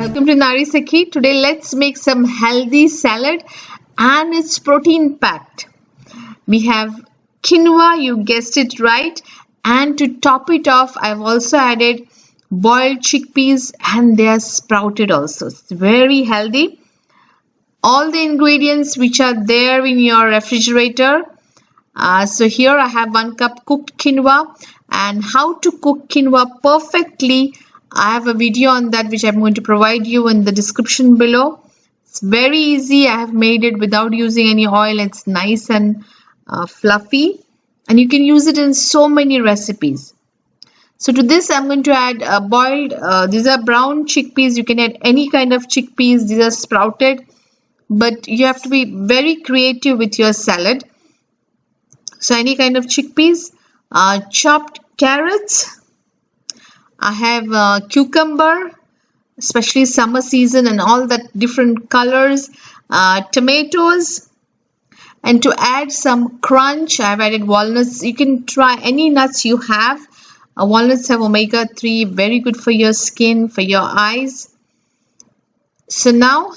Welcome to Nari Sakhi. Today let's make some healthy salad and it's protein packed. We have quinoa, you guessed it right, and to top it off I've also added boiled chickpeas and they are sprouted also. It's very healthy. All the ingredients which are there in your refrigerator. So here I have 1 cup cooked quinoa, and how to cook quinoa perfectly I have a video on that which I'm going to provide you in the description below. It's very easy. I have made it without using any oil. It's nice and fluffy, and you can use it in so many recipes. So to this I'm going to add boiled, these are brown chickpeas. You can add any kind of chickpeas. These are sprouted, but you have to be very creative with your salad. So any kind of chickpeas, chopped carrots, I have cucumber, especially summer season and all that different colors, tomatoes, and to add some crunch I have added walnuts. You can try any nuts you have. Walnuts have omega-3, very good for your skin, for your eyes. So now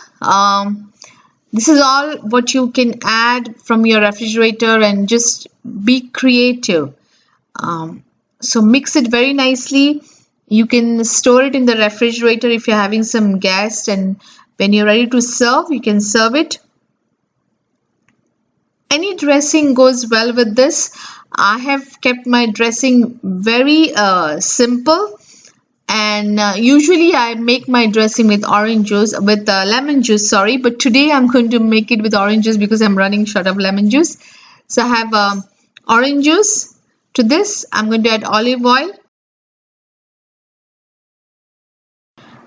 this is all what you can add from your refrigerator and just be creative. So mix it very nicely. You can store it in the refrigerator if you're having some guests, and when you're ready to serve, you can serve it. Any dressing goes well with this. I have kept my dressing very simple, and usually I make my dressing with lemon juice, sorry, but today I'm going to make it with orange juice because I'm running short of lemon juice. So I have orange juice. To this I'm going to add olive oil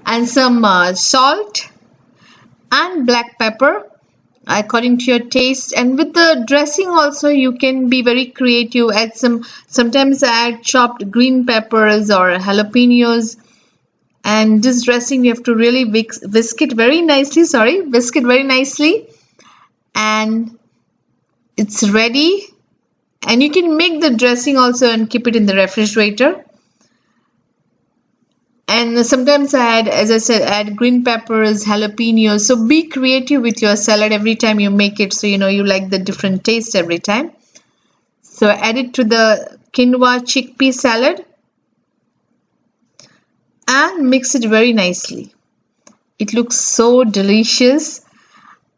and some salt and black pepper according to your taste. And with the dressing also you can be very creative. Add sometimes I add chopped green peppers or jalapenos, and this dressing you have to really whisk it very nicely, and it's ready. And you can make the dressing also and keep it in the refrigerator. And sometimes I add, as I said, add green peppers, jalapenos. So be creative with your salad every time you make it, so you know you like the different taste every time. So add it to the quinoa chickpea salad and mix it very nicely. It looks so delicious.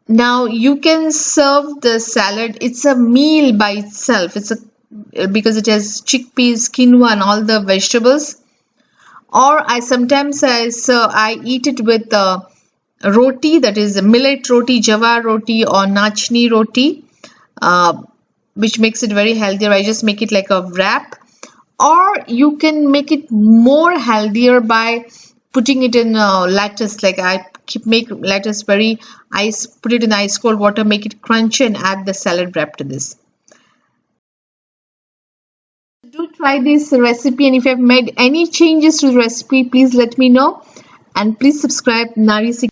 Now you can serve the salad. It's a meal by itself. Because it has chickpeas, quinoa and all the vegetables. Or I eat it with roti, that is millet roti, jawar roti or nachni roti, which makes it very healthier. I just make it like a wrap. Or you can make it more healthier by putting it in lettuce. Like I make lettuce put it in ice cold water, make it crunchy, and add the salad wrap to this. Do try this recipe, and if you have made any changes to the recipe, please let me know, and please subscribe Nari Sakhi.